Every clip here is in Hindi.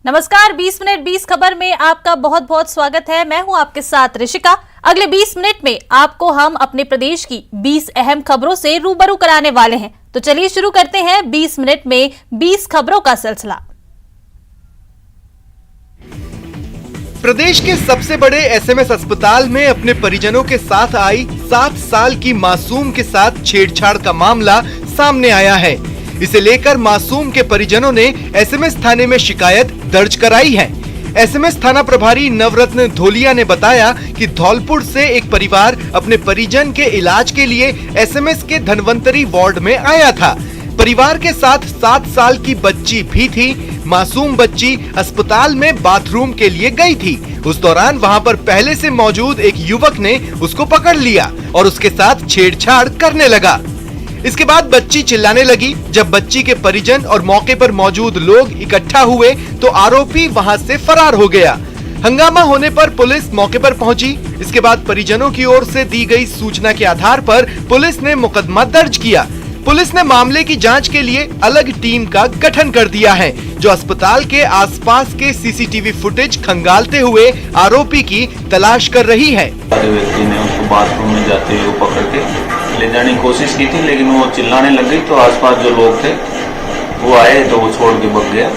नमस्कार, 20 मिनट 20 खबर में आपका बहुत बहुत स्वागत है। मैं हूं आपके साथ ऋषिका। अगले 20 मिनट में आपको हम अपने प्रदेश की 20 अहम खबरों से रूबरू कराने वाले हैं। तो चलिए शुरू करते हैं 20 मिनट में 20 खबरों का सिलसिला। प्रदेश के सबसे बड़े एसएमएस अस्पताल में अपने परिजनों के साथ आई 7 साल की मासूम के साथ छेड़छाड़ का मामला सामने आया है। इसे लेकर मासूम के परिजनों ने एसएमएस थाने में शिकायत दर्ज कराई है। एसएमएस थाना प्रभारी नवरत्न धोलिया ने बताया कि धौलपुर से एक परिवार अपने परिजन के इलाज के लिए एसएमएस के धनवंतरी वार्ड में आया था। परिवार के साथ 7 साल की बच्ची भी थी। मासूम बच्ची अस्पताल में बाथरूम के लिए गई थी। उस दौरान वहां पर पहले से मौजूद एक युवक ने उसको पकड़ लिया और उसके साथ छेड़छाड़ करने लगा। इसके बाद बच्ची चिल्लाने लगी। जब बच्ची के परिजन और मौके पर मौजूद लोग इकट्ठा हुए तो आरोपी वहां से फरार हो गया। हंगामा होने पर पुलिस मौके पर पहुंची। इसके बाद परिजनों की ओर से दी गई सूचना के आधार पर पुलिस ने मुकदमा दर्ज किया। पुलिस ने मामले की जांच के लिए अलग टीम का गठन कर दिया है, जो अस्पताल के आसपास के सीसीटीवी फुटेज खंगालते हुए आरोपी की तलाश कर रही है। व्यक्ति ने उसको बाथरूम में जाते हुए पकड़ के ले जाने की कोशिश की थी, लेकिन वो चिल्लाने लग गई तो आसपास जो लोग थे वो आए तो वो छोड़ के भाग गया।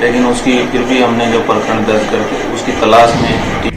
लेकिन उसकी फिर भी हमने जो प्रकरण दर्ज करके उसकी तलाश में।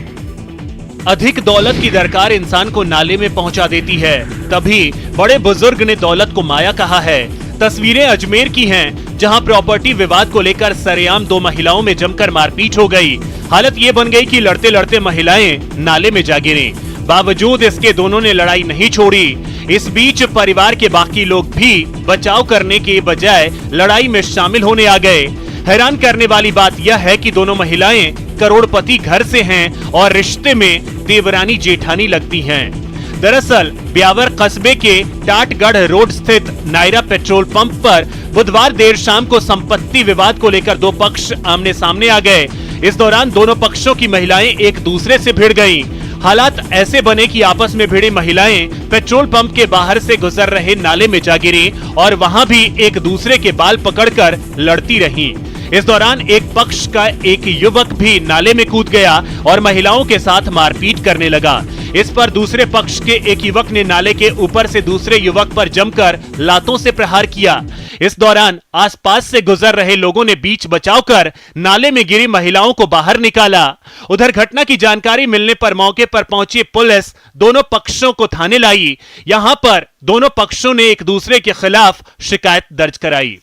अधिक दौलत की दरकार इंसान को नाले में पहुंचा देती है, तभी बड़े बुजुर्ग ने दौलत को माया कहा है। तस्वीरें अजमेर की हैं, जहां प्रॉपर्टी विवाद को लेकर सरेआम 2 महिलाओं में जमकर मारपीट हो गई। हालत ये बन गई कि लड़ते लड़ते महिलाएं नाले में जा गिरीं। बावजूद इसके दोनों ने लड़ाई नहीं छोड़ी। इस बीच परिवार के बाकी लोग भी बचाव करने के बजाय लड़ाई में शामिल होने आ गए। हैरान करने वाली बात यह है कि दोनों महिलाएं करोड़पति घर से हैं और रिश्ते में देवरानी जेठानी लगती हैं। दरअसल ब्यावर कस्बे के टाटगढ़ रोड स्थित नायरा पेट्रोल पंप पर बुधवार देर शाम को संपत्ति विवाद को लेकर 2 पक्ष आमने सामने आ गए। इस दौरान दोनों पक्षों की महिलाएं एक दूसरे से भिड़ गईं। हालात ऐसे बने कि आपस में भिड़ी महिलाएं पेट्रोल पंप के बाहर से गुजर रहे नाले में जा गिरी और वहां भी एक दूसरे के बाल पकड़कर लड़ती रहीं। इस दौरान एक पक्ष का एक युवक भी नाले में कूद गया और महिलाओं के साथ मारपीट करने लगा। इस पर दूसरे पक्ष के एक युवक ने नाले के ऊपर से दूसरे युवक पर जमकर लातों से प्रहार किया। इस दौरान आसपास से गुजर रहे लोगों ने बीच बचाव कर नाले में गिरी महिलाओं को बाहर निकाला। उधर घटना की जानकारी मिलने पर मौके पर पहुंची पुलिस दोनों पक्षों को थाने लाई। यहां पर दोनों पक्षों ने एक दूसरे के खिलाफ शिकायत दर्ज कराई।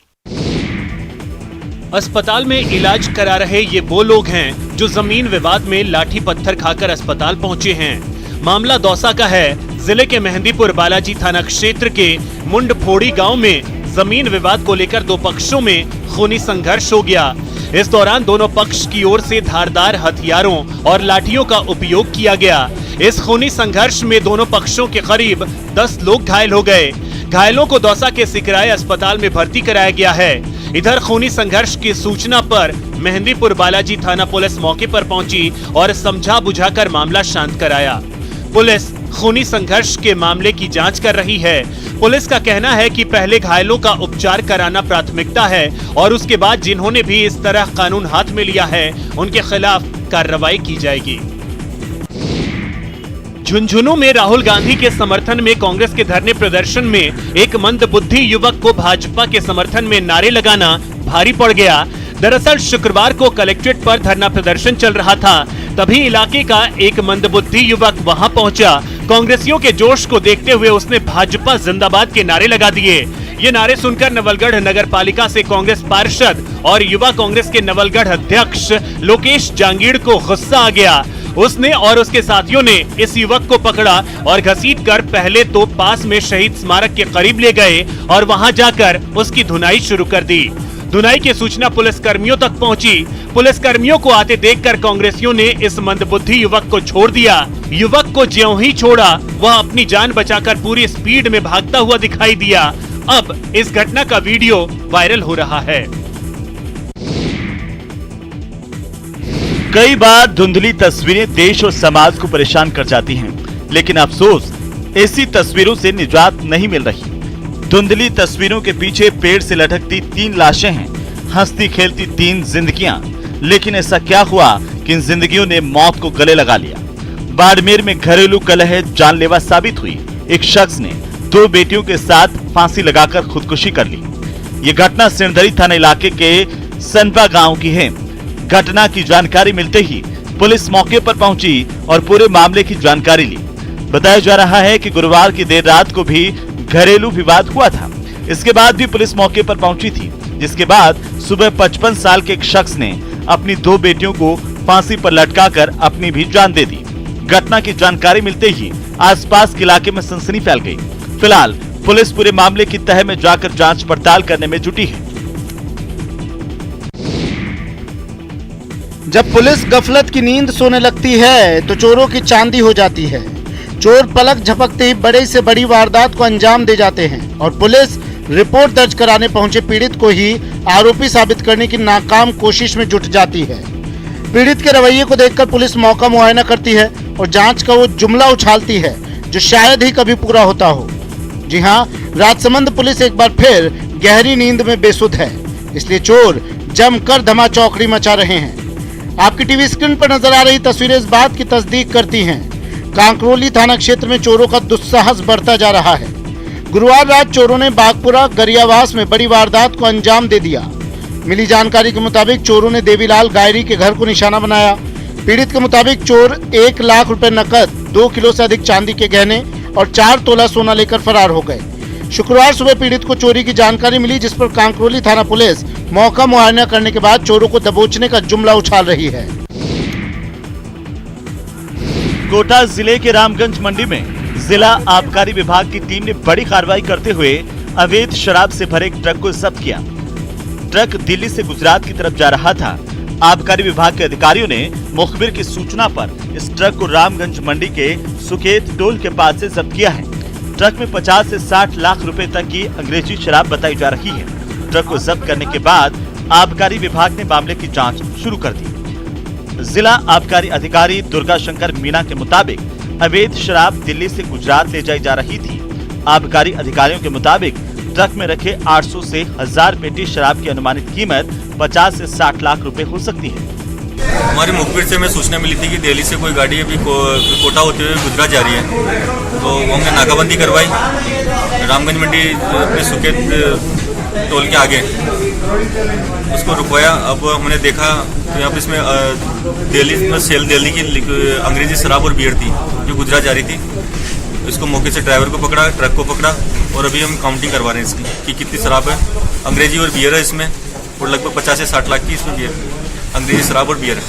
अस्पताल में इलाज करा रहे ये वो लोग हैं जो जमीन विवाद में लाठी पत्थर खाकर अस्पताल पहुंचे हैं। मामला दौसा का है। जिले के मेहंदीपुर बालाजी थाना क्षेत्र के मुंडफोड़ी गांव में जमीन विवाद को लेकर 2 पक्षों में खूनी संघर्ष हो गया। इस दौरान दोनों पक्ष की ओर से धारदार हथियारों और लाठियों का उपयोग किया गया। इस खूनी संघर्ष में दोनों पक्षों के करीब 10 लोग घायल हो गए। घायलों को दौसा के सिकराय अस्पताल में भर्ती कराया गया है। इधर खूनी संघर्ष की सूचना पर मेहंदीपुर बालाजी थाना पुलिस मौके पर पहुंची और समझा बुझाकर मामला शांत कराया। पुलिस खूनी संघर्ष के मामले की जांच कर रही है। पुलिस का कहना है कि पहले घायलों का उपचार कराना प्राथमिकता है और उसके बाद जिन्होंने भी इस तरह कानून हाथ में लिया है उनके खिलाफ कार्रवाई की जाएगी। झुंझुनू में राहुल गांधी के समर्थन में कांग्रेस के धरने प्रदर्शन में एक मंदबुद्धि युवक को भाजपा के समर्थन में नारे लगाना भारी पड़ गया। दरअसल शुक्रवार को कलेक्ट्रेट पर धरना प्रदर्शन चल रहा था, तभी इलाके का एक मंदबुद्धि युवक वहां पहुंचा। कांग्रेसियों के जोश को देखते हुए उसने भाजपा जिंदाबाद के नारे लगा दिए। ये नारे सुनकर नवलगढ़ नगर पालिका से कांग्रेस पार्षद और युवा कांग्रेस के नवलगढ़ अध्यक्ष लोकेश जांगीड़ को गुस्सा आ गया। उसने और उसके साथियों ने इस युवक को पकड़ा और घसीटकर पहले तो पास में शहीद स्मारक के करीब ले गए और वहां जाकर उसकी धुनाई शुरू कर दी। धुनाई की सूचना पुलिस कर्मियों तक पहुंची। पुलिस कर्मियों को आते देखकर कांग्रेसियों ने इस मंदबुद्धि युवक को छोड़ दिया। युवक को ज्यों ही छोड़ा वह अपनी जान बचाकर पूरी स्पीड में भागता हुआ दिखाई दिया। अब इस घटना का वीडियो वायरल हो रहा है। कई बार धुंधली तस्वीरें देश और समाज को परेशान कर जाती हैं, लेकिन अफसोस ऐसी तस्वीरों से निजात नहीं मिल रही। धुंधली तस्वीरों के पीछे पेड़ से लटकती 3 लाशें हैं, हंसती खेलती 3 जिंदगियां, लेकिन ऐसा क्या हुआ कि इन जिंदगियों ने मौत को गले लगा लिया। बाड़मेर में घरेलू कलह जानलेवा साबित हुई। एक शख्स ने 2 बेटियों के साथ फांसी लगाकर खुदकुशी कर ली। ये घटना सिरदरी थाना इलाके के सनपा गांव की है। घटना की जानकारी मिलते ही पुलिस मौके पर पहुंची और पूरे मामले की जानकारी ली। बताया जा रहा है कि गुरुवार की देर रात को भी घरेलू विवाद हुआ था। इसके बाद भी पुलिस मौके पर पहुंची थी, जिसके बाद सुबह 55 साल के एक शख्स ने अपनी 2 बेटियों को फांसी पर लटकाकर अपनी भी जान दे दी। घटना की जानकारी मिलते ही आसपास के इलाके में सनसनी फैल गई। फिलहाल पुलिस पूरे मामले की तह में जाकर जांच पड़ताल करने में जुटी है। जब पुलिस गफलत की नींद सोने लगती है तो चोरों की चांदी हो जाती है। चोर पलक झपकते ही बड़े से बड़ी वारदात को अंजाम दे जाते हैं और पुलिस रिपोर्ट दर्ज कराने पहुंचे पीड़ित को ही आरोपी साबित करने की नाकाम कोशिश में जुट जाती है। पीड़ित के रवैये को देखकर पुलिस मौका मुआयना करती है और जांच का वो जुमला उछालती है जो शायद ही कभी पूरा होता हो। जी हां, राजसमंद पुलिस एक बार फिर गहरी नींद में बेसुध है, इसलिए चोर जमकर धमाचौकड़ी मचा रहे हैं। आपकी टीवी स्क्रीन पर नजर आ रही तस्वीरें इस बात की तस्दीक करती हैं। कांकरोली थाना क्षेत्र में चोरों का दुस्साहस बढ़ता जा रहा है। गुरुवार रात चोरों ने बागपुरा गरियावास में बड़ी वारदात को अंजाम दे दिया। मिली जानकारी के मुताबिक चोरों ने देवीलाल गायरी के घर को निशाना बनाया। पीड़ित के मुताबिक चोर 1 लाख रुपए नकद, 2 किलो से अधिक चांदी के गहने और 4 तोला सोना लेकर फरार हो गए। शुक्रवार सुबह पीड़ित को चोरी की जानकारी मिली, जिस पर कांकरोली थाना पुलिस मौका मुआयना करने के बाद चोरों को दबोचने का जुमला उछाल रही है। कोटा जिले के रामगंज मंडी में जिला आबकारी विभाग की टीम ने बड़ी कार्रवाई करते हुए अवैध शराब से भरे एक ट्रक को जब्त किया। ट्रक दिल्ली से गुजरात की तरफ जा रहा था। आबकारी विभाग के अधिकारियों ने मुखबिर की सूचना पर इस ट्रक को रामगंज मंडी के सुकेत टोल के पास से जब्त किया है। ट्रक में 50 से 60 लाख रुपए तक की अंग्रेजी शराब बताई जा रही है। ट्रक को जब्त करने के बाद आबकारी विभाग ने मामले की जांच शुरू कर दी। जिला आबकारी अधिकारी दुर्गा शंकर मीना के मुताबिक अवैध शराब दिल्ली से गुजरात ले जाई जा रही थी। आबकारी अधिकारियों के मुताबिक ट्रक में रखे 800 से 1000 पेटी शराब की अनुमानित कीमत 50 से 60 लाख रुपए हो सकती है। हमारी मुखबिर से हमें सूचना मिली थी कि दिल्ली से कोई गाड़ी अभी कोटा होते हुए गुजरात जा रही है, तो हमने नाकाबंदी करवाई रामगंज मंडी अपने सुकेत टोल के आगे, उसको रुकवाया। अब हमने देखा तो यहाँ पे इसमें दिल्ली की अंग्रेजी शराब और बियर थी जो गुजरात जा रही थी। इसको मौके से ड्राइवर को पकड़ा, ट्रक को पकड़ा और अभी हम काउंटिंग करवा रहे हैं इसकी कि कितनी शराब है, अंग्रेजी और बियर है इसमें, और लगभग 50 से 60 लाख की इसमें बियर, अंग्रेजी शराब और बियर है।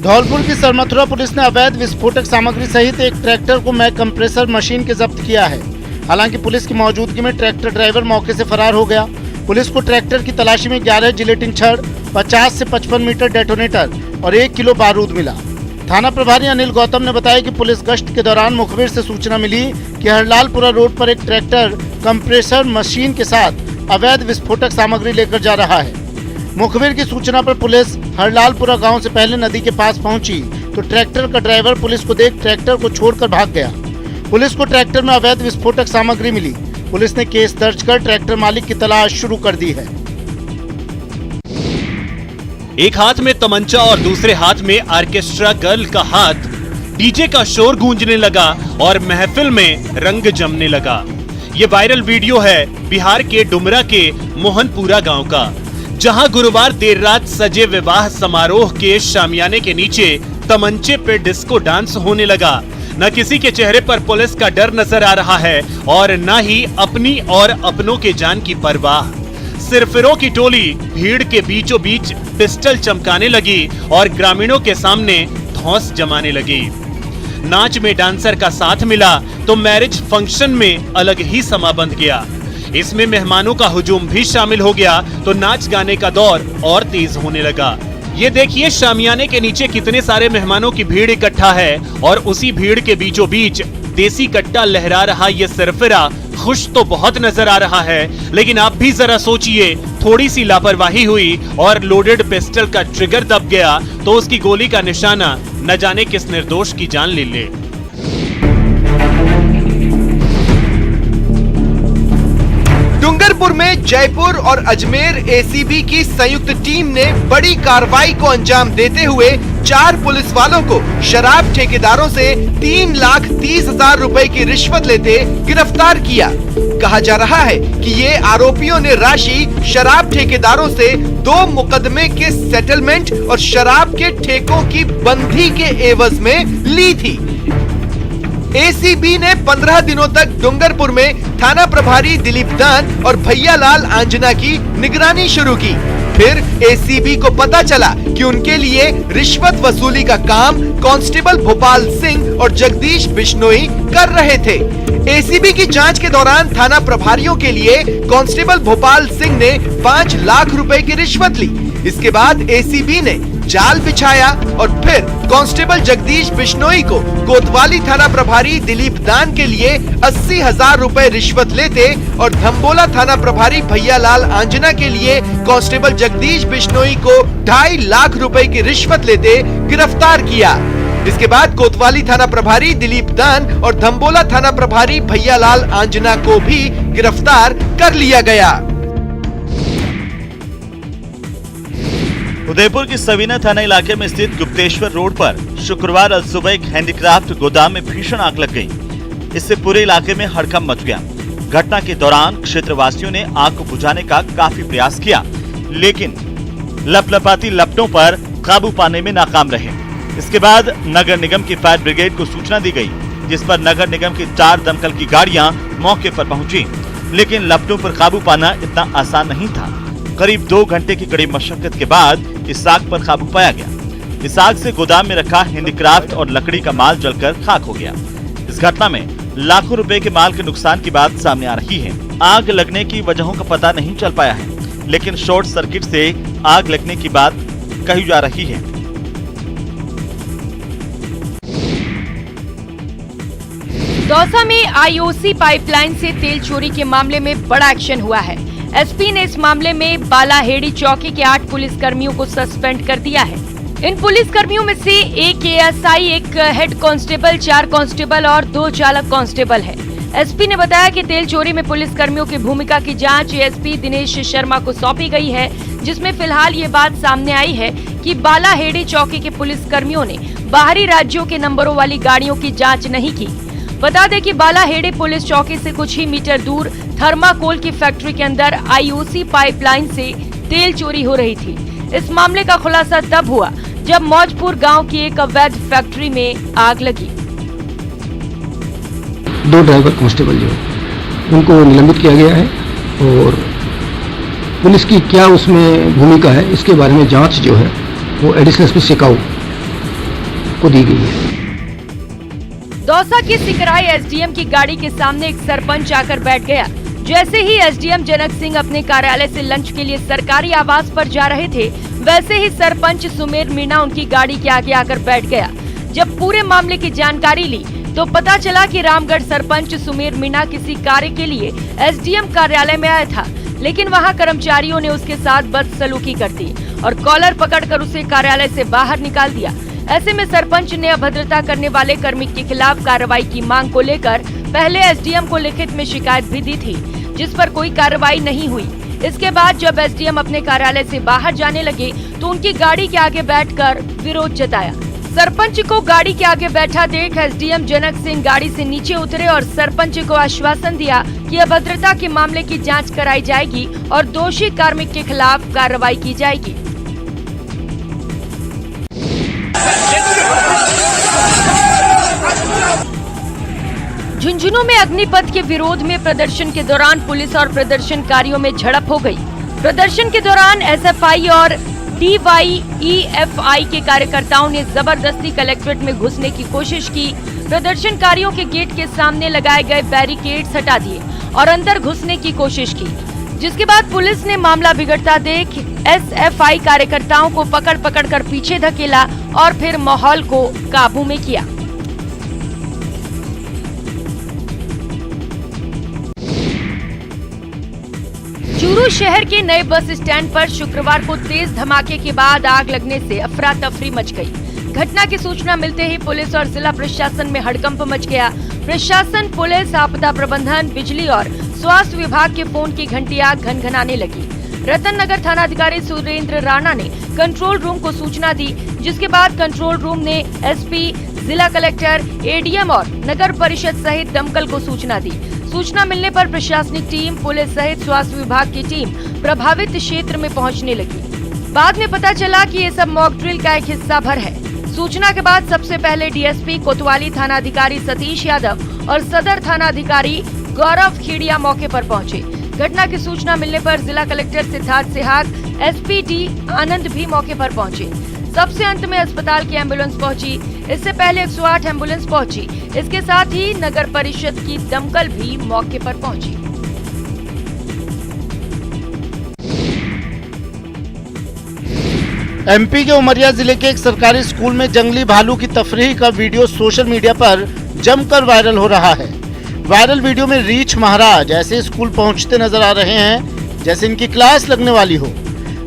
धौलपुर की सरमथुरा पुलिस ने अवैध विस्फोटक सामग्री सहित एक ट्रैक्टर को मैक कंप्रेसर मशीन के जब्त किया है। हालांकि पुलिस की मौजूदगी में ट्रैक्टर ड्राइवर मौके से फरार हो गया। पुलिस को ट्रैक्टर की तलाशी में 11 जिलेटिन छड़, 50 से 55 मीटर डेटोनेटर और 1 किलो बारूद मिला। थाना प्रभारी अनिल गौतम ने बताया कि पुलिस गश्त के दौरान मुखबिर से सूचना मिली कि हरलालपुरा रोड पर एक ट्रैक्टर कंप्रेसर मशीन के साथ अवैध विस्फोटक सामग्री लेकर जा रहा है। मुखबिर की सूचना पर पुलिस हरलालपुरा गांव से पहले नदी के पास पहुंची तो ट्रैक्टर का ड्राइवर पुलिस को देख ट्रैक्टर को छोड़कर भाग गया। पुलिस को ट्रैक्टर में अवैध विस्फोटक सामग्री मिली। पुलिस ने केस दर्ज कर ट्रैक्टर मालिक की तलाश शुरू कर दी है। एक हाथ में तमंचा और दूसरे हाथ में ऑर्केस्ट्रा गर्ल का हाथ। डीजे का शोर गूंजने लगा और महफिल में रंग जमने लगा। ये वायरल वीडियो है बिहार के डुमरा के मोहनपुरा गांव का, जहां गुरुवार देर रात सजे विवाह समारोह के शामियाने के नीचे तमंचे पे डिस्को डांस होने लगा। न किसी के चेहरे पर पुलिस का डर नजर आ रहा है और न ही अपनी और अपनों के जान की परवाह। सिरफिरों की टोली भीड़ के बीचों बीच पिस्टल चमकाने लगी और ग्रामीणों के सामने धौंस जमाने लगी। नाच में डांसर का साथ मिला तो मैरिज फंक्शन में अलग ही समा बंध गया। इसमें मेहमानों का हुजूम भी शामिल हो गया तो नाच गाने का दौर और तेज होने लगा। ये देखिए शामियाने के नीचे कितने सारे मेहमानों की भीड़ इकट्ठा है और उसी भीड़ के बीचों बीच देसी कट्टा लहरा रहा ये सिरफिरा खुश तो बहुत नजर आ रहा है, लेकिन आप भी जरा सोचिए, थोड़ी सी लापरवाही हुई और लोडेड पिस्टल का ट्रिगर दब गया तो उसकी गोली का निशाना न जाने किस निर्दोष की जान ले ले। डूंगरपुर में जयपुर और अजमेर एसीबी की संयुक्त टीम ने बड़ी कार्रवाई को अंजाम देते हुए 4 पुलिस वालों को शराब ठेकेदारों से 3,30,000 रुपए की रिश्वत लेते गिरफ्तार किया। कहा जा रहा है कि ये आरोपियों ने राशि शराब ठेकेदारों से 2 मुकदमे के सेटलमेंट और शराब के ठेकों की बंधी के एवज में ली थी। एसीबी ने 15 दिनों तक डूंगरपुर में थाना प्रभारी दिलीप दान और भैयालाल आंजना की निगरानी शुरू की। फिर एसीबी को पता चला कि उनके लिए रिश्वत वसूली का काम कांस्टेबल भोपाल सिंह और जगदीश बिश्नोई कर रहे थे। एसीबी की जांच के दौरान थाना प्रभारियों के लिए कांस्टेबल भोपाल सिंह ने 5 लाख रुपए की रिश्वत ली। इसके बाद एसीबी ने जाल बिछाया और फिर कांस्टेबल जगदीश बिश्नोई को कोतवाली थाना प्रभारी दिलीप दान के लिए 80,000 रुपए रिश्वत लेते और धम्बोला थाना प्रभारी भैयालाल आंजना के लिए कांस्टेबल जगदीश बिश्नोई को 2.5 लाख रुपए की रिश्वत लेते गिरफ्तार किया। इसके बाद कोतवाली थाना प्रभारी दिलीप दान और धम्बोला थाना प्रभारी भैयालाल आंजना को भी गिरफ्तार कर लिया गया। उदयपुर की सवीना थाना इलाके में स्थित गुप्तेश्वर रोड पर शुक्रवार सुबह एक हैंडीक्राफ्ट गोदाम में भीषण आग लग गई। इससे पूरे इलाके में हड़कंप मच गया। घटना के दौरान क्षेत्रवासियों ने आग को बुझाने का काफी प्रयास किया, लेकिन लपलपाती लपटों पर काबू पाने में नाकाम रहे। इसके बाद नगर निगम की फायर ब्रिगेड को सूचना दी गई, जिस पर नगर निगम की 4 दमकल की गाड़ियां मौके पर पहुंची, लेकिन लपटों पर काबू पाना इतना आसान नहीं था। करीब 2 घंटे की कड़ी मशक्कत के बाद इस आग पर काबू पाया गया। इस आग से गोदाम में रखा हैंडीक्राफ्ट और लकड़ी का माल जलकर खाक हो गया। इस घटना में लाखों रुपए के माल के नुकसान की बात सामने आ रही है। आग लगने की वजहों का पता नहीं चल पाया है, लेकिन शॉर्ट सर्किट से आग लगने की बात कही जा रही है। दौसा में आईओसी पाइपलाइन से तेल चोरी के मामले में बड़ा एक्शन हुआ है। एसपी ने इस मामले में बालाहेड़ी चौकी के 8 पुलिसकर्मियों को सस्पेंड कर दिया है। इन पुलिसकर्मियों में से एक एएसआई, एक हेड कांस्टेबल, 4 कांस्टेबल और 2 चालक कांस्टेबल है। एसपी ने बताया कि तेल चोरी में पुलिसकर्मियों की भूमिका की जांच एसपी दिनेश शर्मा को सौंपी गई है, जिसमें फिलहाल ये बात सामने आई है कि बालाहेड़ी चौकी के पुलिसकर्मियों ने बाहरी राज्यों के नंबरों वाली गाड़ियों की जाँच नहीं की। बता दें कि बालाहेड़ी पुलिस चौकी से कुछ ही मीटर दूर थर्माकोल की फैक्ट्री के अंदर आईओसी पाइपलाइन से तेल चोरी हो रही थी। इस मामले का खुलासा तब हुआ जब मौजपुर गांव की एक अवैध फैक्ट्री में आग लगी। 2 ड्राइवर कांस्टेबल जो उनको निलंबित किया गया है और पुलिस की क्या उसमें भूमिका है इसके बारे में जांच जो है वो एडिशनल एसपी सिकाऊ को दी गई है। दौसा के सिकराई एसडीएम की गाड़ी के सामने एक सरपंच आकर बैठ गया। जैसे ही एसडीएम जनक सिंह अपने कार्यालय से लंच के लिए सरकारी आवास पर जा रहे थे, वैसे ही सरपंच सुमेर मीणा उनकी गाड़ी के आगे आकर बैठ गया। जब पूरे मामले की जानकारी ली तो पता चला कि रामगढ़ सरपंच सुमेर मीणा किसी कार्य के लिए एसडीएम कार्यालय में आया था, लेकिन वहां कर्मचारियों ने उसके साथ बदसलूकी कर दी और कॉलर पकड़कर उसे कार्यालय से बाहर निकाल दिया। ऐसे में सरपंच ने अभद्रता करने वाले कर्मी के खिलाफ कार्रवाई की मांग को लेकर पहले एसडीएम को लिखित में शिकायत भी दी थी, जिस पर कोई कार्रवाई नहीं हुई। इसके बाद जब एसडीएम अपने कार्यालय से बाहर जाने लगे तो उनकी गाड़ी के आगे बैठकर विरोध जताया। सरपंच को गाड़ी के आगे बैठा देख एसडीएम जनक सिंह गाड़ी से नीचे उतरे और सरपंच को आश्वासन दिया कि अभद्रता के मामले की जांच कराई जाएगी और दोषी कार्मिक के खिलाफ कार्रवाई की जाएगी। झुंझुनू में अग्निपथ के विरोध में प्रदर्शन के दौरान पुलिस और प्रदर्शनकारियों में झड़प हो गई। प्रदर्शन के दौरान एसएफआई और डीवाईईएफआई के कार्यकर्ताओं ने जबरदस्ती कलेक्ट्रेट में घुसने की कोशिश की। प्रदर्शनकारियों के गेट के सामने लगाए गए बैरिकेड्स हटा दिए और अंदर घुसने की कोशिश की, जिसके बाद पुलिस ने मामला बिगड़ता देख एसएफआई कार्यकर्ताओं को पकड़ कर पीछे धकेला और फिर माहौल को काबू में किया। चूरू शहर के नए बस स्टैंड पर शुक्रवार को तेज धमाके के बाद आग लगने से अफरा तफरी मच गई। घटना की सूचना मिलते ही पुलिस और जिला प्रशासन में हड़कंप मच गया। प्रशासन, पुलिस, आपदा प्रबंधन, बिजली और स्वास्थ्य विभाग के फोन की घंटियां घनघनाने लगी। रतन नगर थानाधिकारी सुरेंद्र राणा ने कंट्रोल रूम को सूचना दी, जिसके बाद कंट्रोल रूम ने एसपी, जिला कलेक्टर, एडीएम और नगर परिषद सहित दमकल को सूचना दी। सूचना मिलने पर प्रशासनिक टीम, पुलिस सहित स्वास्थ्य विभाग की टीम प्रभावित क्षेत्र में पहुंचने लगी। बाद में पता चला कि ये सब मॉक ड्रिल का एक हिस्सा भर है। सूचना के बाद सबसे पहले डीएसपी कोतवाली थानाधिकारी सतीश यादव और सदर थानाधिकारी गौरव खेड़िया मौके पर पहुंचे। घटना की सूचना मिलने पर जिला collector Siddharth Sihag, SP D Anand भी मौके पर पहुंचे। सबसे अंत में अस्पताल की एम्बुलेंस पहुंची। इससे पहले 108 एम्बुलेंस पहुंची। इसके साथ ही नगर परिषद की दमकल भी मौके पर पहुंची। एमपी के उमरिया जिले के एक सरकारी स्कूल में जंगली भालू की तफरीह का वीडियो सोशल मीडिया पर जमकर वायरल हो रहा है। वायरल वीडियो में रीछ महाराज ऐसे स्कूल पहुंचते नजर आ रहे हैं जैसे इनकी क्लास लगने वाली हो।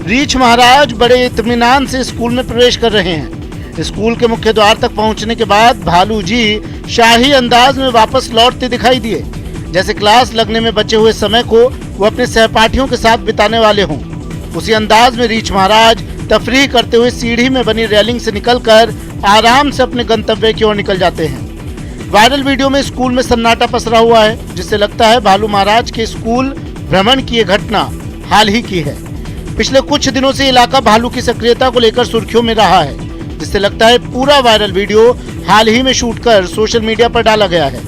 रीछ महाराज बड़े इत्मीनान से स्कूल में प्रवेश कर रहे हैं। स्कूल के मुख्य द्वार तक पहुंचने के बाद भालू जी शाही अंदाज में वापस लौटते दिखाई दिए, जैसे क्लास लगने में बचे हुए समय को वो अपने सहपाठियों के साथ बिताने वाले हों। उसी अंदाज में रीछ महाराज तफरीह करते हुए सीढ़ी में बनी रेलिंग से निकलकर आराम से अपने गंतव्य की ओर निकल जाते हैं। वायरल वीडियो में स्कूल में सन्नाटा पसरा हुआ है, जिससे लगता है भालू महाराज के स्कूल भ्रमण की ये घटना हाल ही की है। पिछले कुछ दिनों से इलाका भालू की सक्रियता को लेकर सुर्खियों में रहा है, जिससे लगता है पूरा वायरल वीडियो हाल ही में शूट कर सोशल मीडिया पर डाला गया है।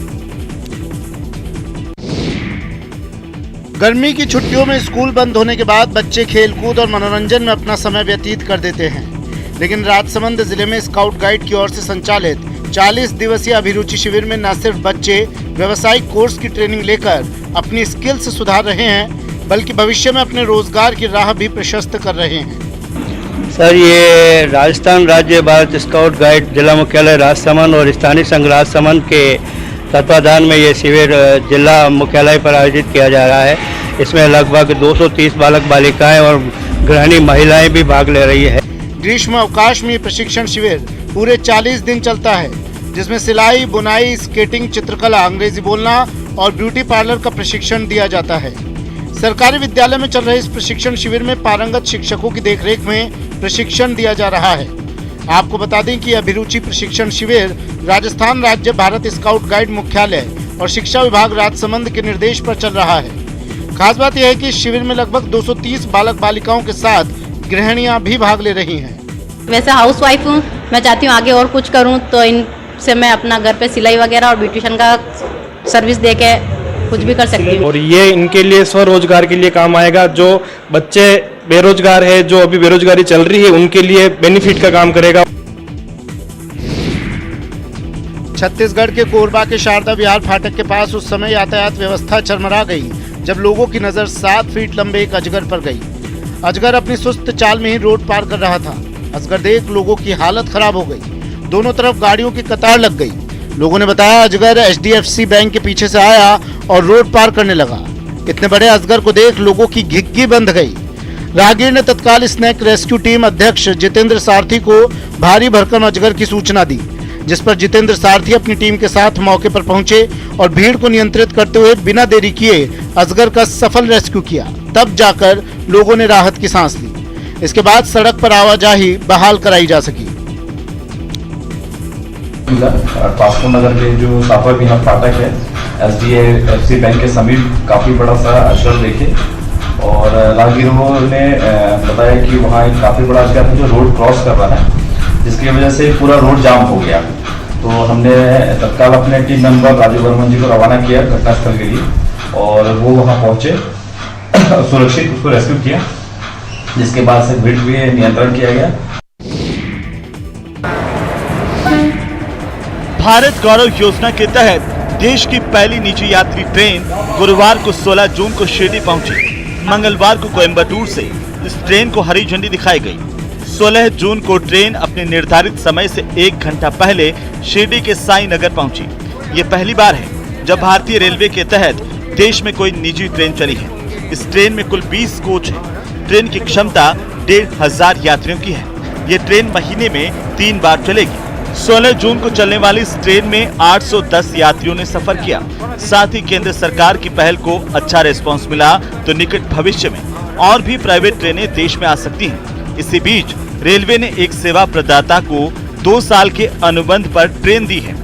गर्मी की छुट्टियों में स्कूल बंद होने के बाद बच्चे खेलकूद और मनोरंजन में अपना समय व्यतीत कर देते हैं, लेकिन राजसमंद जिले में स्काउट गाइड की ओर से संचालित 40 दिवसीय अभिरुचि शिविर में न सिर्फ बच्चे व्यावसायिक कोर्स की ट्रेनिंग लेकर अपनी स्किल्स सुधार रहे हैं, बल्कि भविष्य में अपने रोजगार की राह भी प्रशस्त कर रहे हैं। सर, ये राजस्थान राज्य भारत स्काउट गाइड जिला मुख्यालय राजसमंद और स्थानीय संघ राजसमंद के तत्वाधान में ये शिविर जिला मुख्यालय पर आयोजित किया जा रहा है। इसमें लगभग 230 बालक बालिकाएं और गृहिणी महिलाएं भी भाग ले रही है। ग्रीष्म अवकाश में प्रशिक्षण शिविर पूरे 40 दिन चलता है, जिसमें सिलाई, बुनाई, स्केटिंग, चित्रकला, अंग्रेजी बोलना और ब्यूटी पार्लर का प्रशिक्षण दिया जाता है। सरकारी विद्यालय में चल रहे इस प्रशिक्षण शिविर में पारंगत शिक्षकों की देखरेख में प्रशिक्षण दिया जा रहा है। आपको बता दें कि अभिरुचि प्रशिक्षण शिविर राजस्थान राज्य भारत स्काउट गाइड मुख्यालय और शिक्षा विभाग राजसमंद के निर्देश पर चल रहा है। खास बात यह है कि इस शिविर में लगभग 230 बालक बालिकाओं के साथ गृहिणियां भी भाग ले रही हैं। वैसे हाउस वाइफ हूँ, मैं चाहती हूँ आगे और कुछ करूँ, तो इनसे मैं अपना घर पे सिलाई वगैरह और ब्यूटिशियन का सर्विस दे के कुछ भी कर सकती हूँ। और ये इनके लिए स्वरोजगार के लिए काम आएगा। जो बच्चे बेरोजगार है, जो अभी बेरोजगारी चल रही है, उनके लिए बेनिफिट का काम करेगा। छत्तीसगढ़ के कोरबा के शारदा विहार फाटक के पास उस समय यातायात व्यवस्था चरमरा गई जब लोगों की नजर 7 फीट लंबे एक अजगर पर गई। अजगर अपनी सुस्त चाल में ही रोड पार कर रहा था। अजगर देख लोगों की हालत खराब हो गई। दोनों तरफ गाड़ियों की कतार लग गई। लोगों ने बताया अजगर HDFC बैंक के पीछे से आया और रोड पार करने लगा। इतने बड़े अजगर को देख लोगों की घिग्गी बंध गई। राहगीर ने तत्काल स्नैक रेस्क्यू टीम अध्यक्ष जितेंद्र सारथी को भारी भरकम अजगर की सूचना दी, जिस पर जितेंद्र सारथी अपनी टीम के साथ मौके पर पहुंचे और भीड़ को नियंत्रित करते हुए बिना देरी किए अजगर का सफल रेस्क्यू किया। तब जाकर लोगों ने राहत की सांस ली। इसके बाद सड़क पर आवाजाही बहाल कराई जा सकी। पासपोर्ट नगर के जो साफा बिहार फाटक है, HDFC बैंक के समीप काफी बड़ा सा अजगर देखे और राहगीरों ने बताया कि वहाँ एक काफी बड़ा अजगर है जो रोड क्रॉस कर रहा है, जिसकी वजह से पूरा रोड जाम हो गया। तो हमने तत्काल अपने टीम मेंबर राजू वर्मन जी को रवाना किया घटनास्थल के लिए और वो वहाँ पहुंचे, सुरक्षित उसको रेस्क्यू किया, जिसके बाद से भीड़ भी नियंत्रण किया गया। भारत गौरव योजना के तहत देश की पहली निजी यात्री ट्रेन गुरुवार को 16 जून को शिरडी पहुंची। मंगलवार को कोयम्बटूर से इस ट्रेन को हरी झंडी दिखाई गई। 16 जून को ट्रेन अपने निर्धारित समय से 1 घंटा पहले शिरडी के साई नगर पहुंची। ये पहली बार है जब भारतीय रेलवे के तहत देश में कोई निजी ट्रेन चली है। इस ट्रेन में कुल 20 कोच है। ट्रेन की क्षमता 1500 यात्रियों की है। ये ट्रेन महीने में 3 बार चलेगी। 16 जून को चलने वाली इस ट्रेन में 810 यात्रियों ने सफर किया। साथ ही केंद्र सरकार की पहल को अच्छा रिस्पांस मिला तो निकट भविष्य में और भी प्राइवेट ट्रेनें देश में आ सकती हैं। इसी बीच रेलवे ने एक सेवा प्रदाता को 2 साल के अनुबंध पर ट्रेन दी है।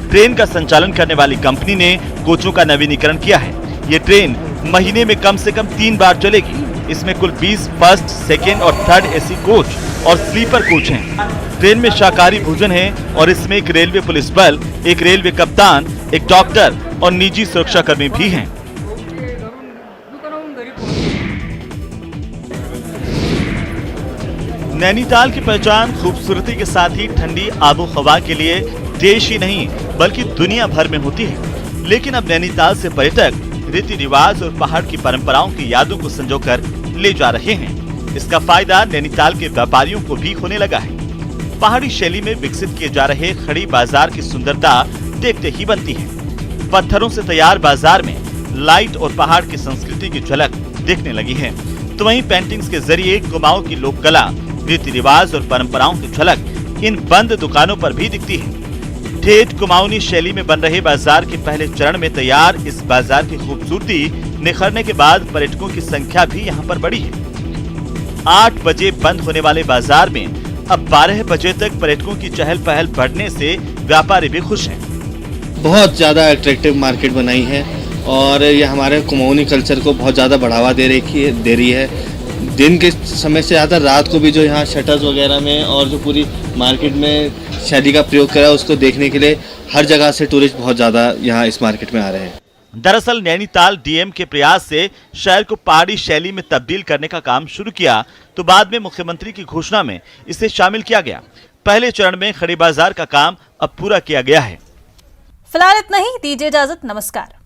ट्रेन का संचालन करने वाली कंपनी ने कोचों का नवीनीकरण किया है। ये ट्रेन महीने में कम से कम 3 बार चलेगी। इसमें कुल 20 फर्स्ट, सेकेंड और थर्ड एसी कोच और स्लीपर कोच हैं। ट्रेन में शाकाहारी भोजन है और इसमें एक रेलवे पुलिस बल, एक रेलवे कप्तान, एक डॉक्टर और निजी सुरक्षा कर्मी भी हैं। नैनीताल की पहचान खूबसूरती के साथ ही ठंडी आबोहवा के लिए देश ही नहीं बल्कि दुनिया भर में होती है। लेकिन अब नैनीताल से पर्यटक रीति रिवाज और पहाड़ की परंपराओं की यादों को संजोकर ले जा रहे हैं। इसका फायदा नैनीताल के व्यापारियों को भी होने लगा है। पहाड़ी शैली में विकसित किए जा रहे खड़ी बाजार की सुंदरता देखते ही बनती है। पत्थरों से तैयार बाजार में लाइट और पहाड़ की संस्कृति की झलक दिखने लगी है। तो वहीं पेंटिंग्स के जरिए कुमाऊं की लोक कला, रीति रिवाज और परंपराओं की झलक इन बंद दुकानों पर भी दिखती है। ठेठ कुमाऊनी शैली में बन रहे बाजार के पहले चरण में तैयार इस बाजार की खूबसूरती निखरने के बाद पर्यटकों की संख्या भी यहाँ पर बढ़ी है। 8 बजे बंद होने वाले बाजार में अब 12 बजे तक पर्यटकों की चहल पहल बढ़ने से व्यापारी भी खुश हैं। बहुत ज़्यादा अट्रैक्टिव मार्केट बनाई है और ये हमारे कुमाऊनी कल्चर को बहुत ज़्यादा बढ़ावा दे रही है। दिन के समय से ज़्यादा रात को भी जो यहाँ शटर्स वगैरह में और जो पूरी मार्केट में शैली का प्रयोग करा उसको देखने के लिए हर जगह से टूरिस्ट बहुत ज़्यादा यहाँ इस मार्केट में आ रहे हैं। दरअसल नैनीताल डीएम के प्रयास से शहर को पहाड़ी शैली में तब्दील करने का काम शुरू किया तो बाद में मुख्यमंत्री की घोषणा में इसे शामिल किया गया। पहले चरण में खड़ी बाजार का काम अब पूरा किया गया है। फिलहाल इतना ही, दीजिए इजाजत, नमस्कार।